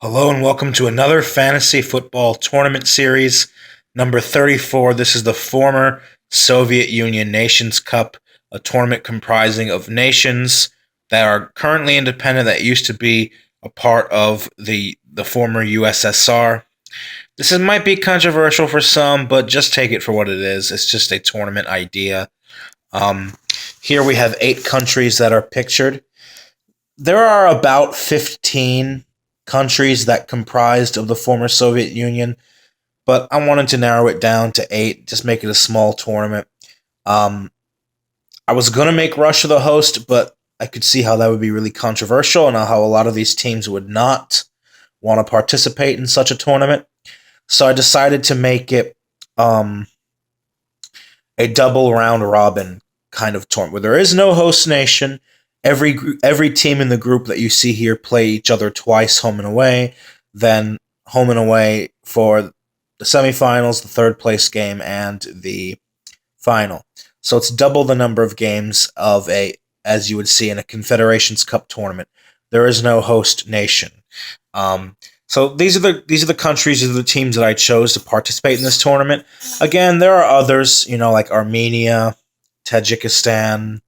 Hello and welcome to another fantasy football tournament series, number 34. This is the former Soviet Union Nations Cup, a tournament comprising of nations that are currently independent that used to be a part of the former USSR. Might be controversial for some, but just take it for what it is. It's just a tournament idea. Um, Here we have 8 countries that are pictured. There are about 15 countries that comprised of the former Soviet Union, but I wanted to narrow it down to 8, just make it a small tournament. Um, I was going to make Russia the host, but I could see how that would be really controversial and how a lot of these teams would not want to participate in such a tournament. So I decided to make it a double round robin kind of tournament where there is no host nation. Every team in the group that you see here play each other twice, home and away, then home and away for the semifinals, the third place game, and the final. So it's double the number of games as you would see in a Confederations Cup tournament. There is no host nation. So these are the countries, these are the teams that I chose to participate in this tournament. Again, there are others, like Armenia, Tajikistan,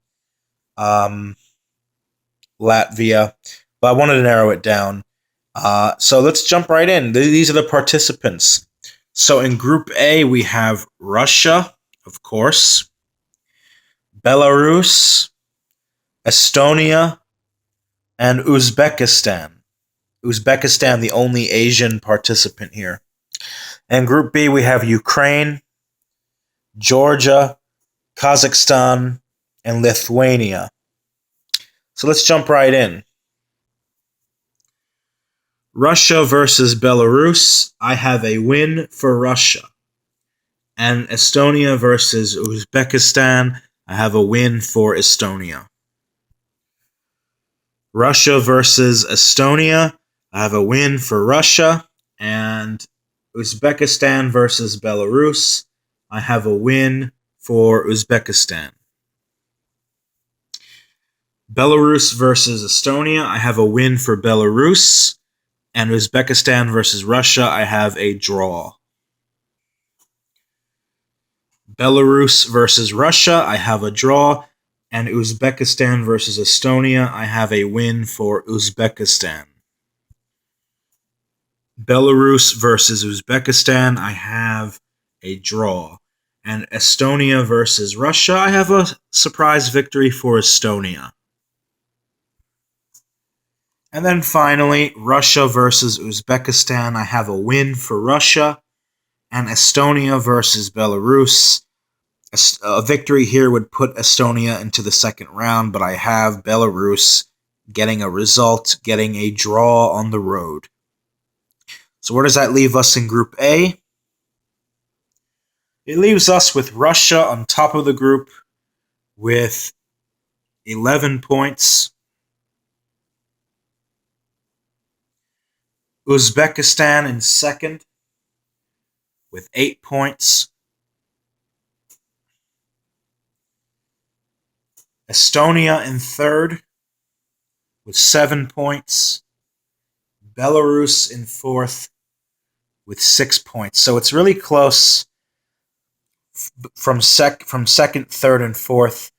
Latvia, but I wanted to narrow it down. So let's jump right in. These are the participants. So in Group A, we have Russia, of course, Belarus, Estonia, and Uzbekistan. Uzbekistan, the only Asian participant here. In Group B, we have Ukraine, Georgia, Kazakhstan, and Lithuania. So let's jump right in. Russia versus Belarus. I have a win for Russia. And Estonia versus Uzbekistan. I have a win for Estonia. Russia versus Estonia. I have a win for Russia. And Uzbekistan versus Belarus. I have a win for Uzbekistan. Belarus versus Estonia. I have a win for Belarus. And Uzbekistan versus Russia, I have a draw. Belarus versus Russia, I have a draw. And Uzbekistan versus Estonia, I have a win for Uzbekistan. Belarus versus Uzbekistan, I have a draw. And Estonia versus Russia, I have a surprise victory for Estonia. And then finally, Russia versus Uzbekistan, I have a win for Russia. And Estonia versus Belarus, a victory here would put Estonia into the second round, but I have Belarus getting a result, getting a draw on the road. So where does that leave us in Group A? It leaves us with Russia on top of the group with 11 points. Uzbekistan in second with 8 points. Estonia in third with 7 points. Belarus in fourth with 6 points. So it's really close from second, third, and fourth.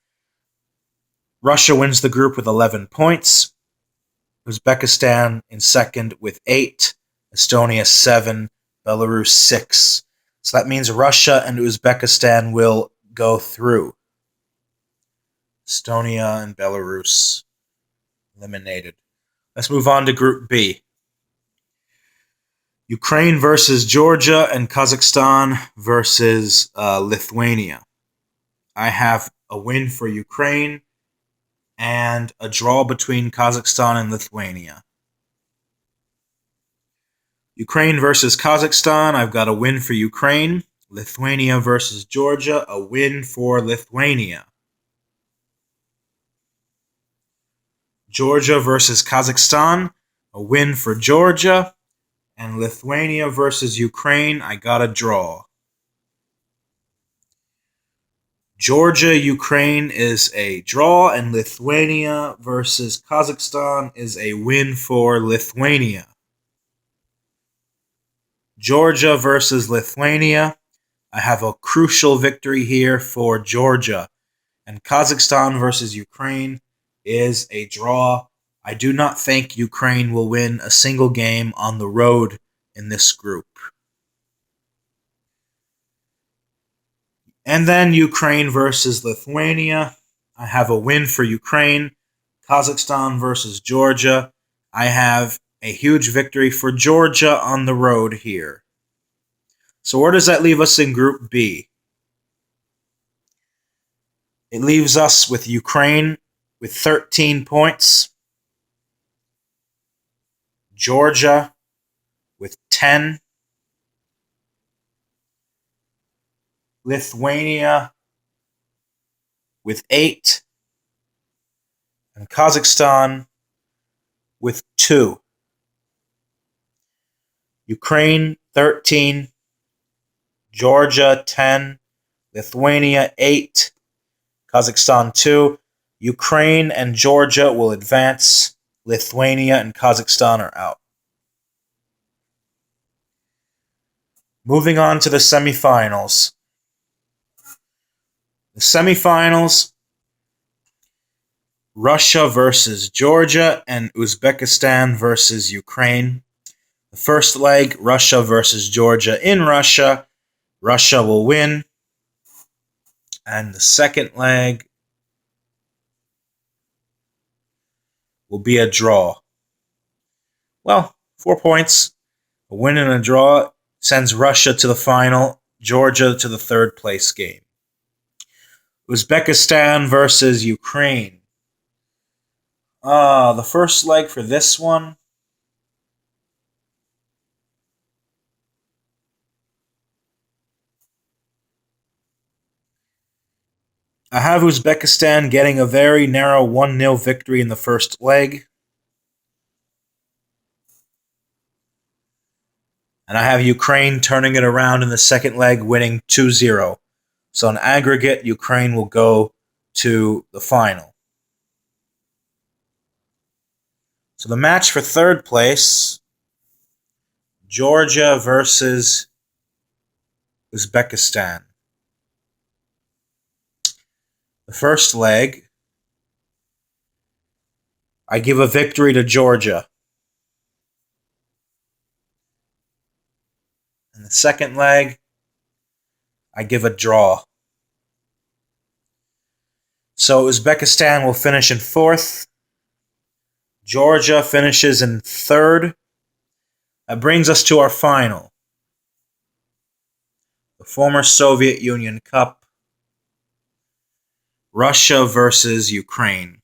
Russia wins the group with 11 points. Uzbekistan in second with 8. Estonia 7. Belarus 6. So that means Russia and Uzbekistan will go through. Estonia and Belarus eliminated. Let's move on to Group B. Ukraine versus Georgia and Kazakhstan versus Lithuania. I have a win for Ukraine and a draw between Kazakhstan and Lithuania. Ukraine versus Kazakhstan, I've got a win for Ukraine. Lithuania versus Georgia, a win for Lithuania. Georgia versus Kazakhstan, a win for Georgia. And Lithuania versus Ukraine, I got a draw. Georgia, Ukraine is a draw, and Lithuania versus Kazakhstan is a win for Lithuania. Georgia versus Lithuania. I have a crucial victory here for Georgia. And Kazakhstan versus Ukraine is a draw. I do not think Ukraine will win a single game on the road in this group. And then Ukraine versus Lithuania. I have a win for Ukraine. Kazakhstan versus Georgia. I have a huge victory for Georgia on the road here. So where does that leave us in Group B? It leaves us with Ukraine with 13 points, Georgia with 10, Lithuania with 8, and Kazakhstan with 2. Ukraine 13, Georgia 10, Lithuania 8, Kazakhstan 2. Ukraine and Georgia will advance. Lithuania and Kazakhstan are out. Moving on to the semifinals. The semifinals, Russia versus Georgia and Uzbekistan versus Ukraine. The first leg, Russia versus Georgia in Russia. Russia will win. And the second leg will be a draw. Well, 4 points. A win and a draw sends Russia to the final, Georgia to the third place game. Uzbekistan versus Ukraine. The first leg for this one. I have Uzbekistan getting a very narrow 1-0 victory in the first leg. And I have Ukraine turning it around in the second leg, winning 2-0. So in aggregate, Ukraine will go to the final. So the match for third place, Georgia versus Uzbekistan. The first leg, I give a victory to Georgia. In the second leg, I give a draw. So Uzbekistan will finish in fourth. Georgia finishes in third. That brings us to our final. The former Soviet Union Cup. Russia versus Ukraine.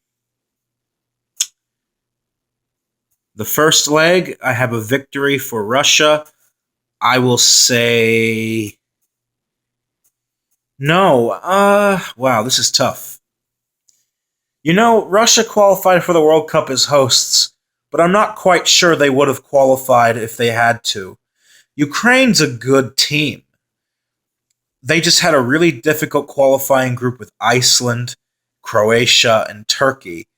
The first leg, I have a victory for Russia. I will say no. Wow, this is tough. You know, Russia qualified for the World Cup as hosts, but I'm not quite sure they would have qualified if they had to. Ukraine's a good team. They just had a really difficult qualifying group with Iceland, Croatia, and Turkey.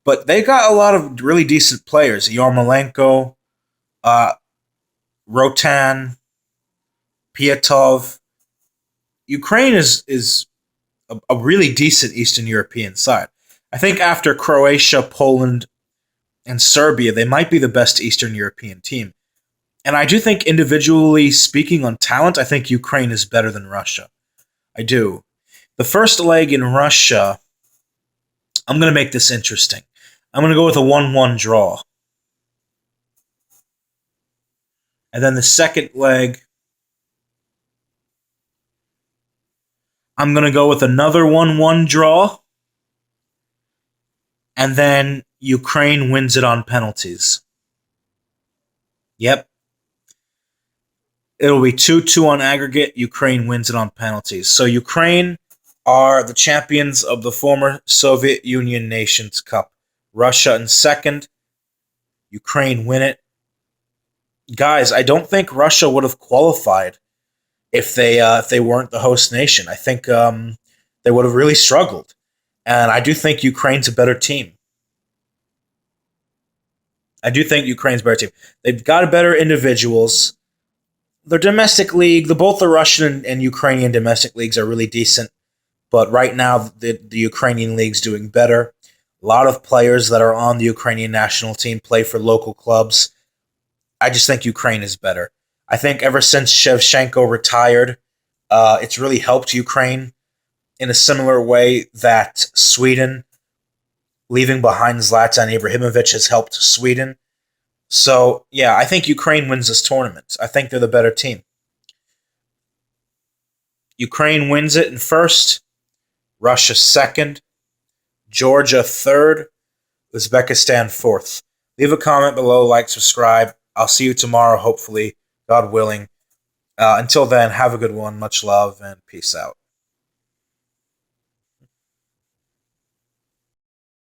But they got a lot of really decent players. Yarmolenko, Rotan, Piatov. Ukraine is a really decent Eastern European side. I think after Croatia, Poland, and Serbia, they might be the best Eastern European team. And I do think, individually speaking on talent, I think Ukraine is better than Russia. I do. The first leg in Russia, I'm going to make this interesting. I'm going to go with a 1-1 draw. And then the second leg, I'm going to go with another 1-1 draw. And then Ukraine wins it on penalties. Yep. It'll be 2-2 on aggregate. Ukraine wins it on penalties. So Ukraine are the champions of the former Soviet Union Nations Cup. Russia in second. Ukraine win it. Guys, I don't think Russia would have qualified if they weren't the host nation. I think they would have really struggled. And I do think Ukraine's a better team. I do think Ukraine's a better team. They've got better individuals. The domestic league, both the Russian and Ukrainian domestic leagues are really decent, but right now the Ukrainian league's doing better. A lot of players that are on the Ukrainian national team play for local clubs. I just think Ukraine is better. I think ever since Shevchenko retired, it's really helped Ukraine in a similar way that Sweden, leaving behind Zlatan Ibrahimovic, has helped Sweden. So, yeah, I think Ukraine wins this tournament. I think they're the better team. Ukraine wins it in first, Russia second, Georgia third, Uzbekistan fourth. Leave a comment below, like, subscribe. I'll see you tomorrow, hopefully, God willing. Until then, have a good one. Much love and peace out.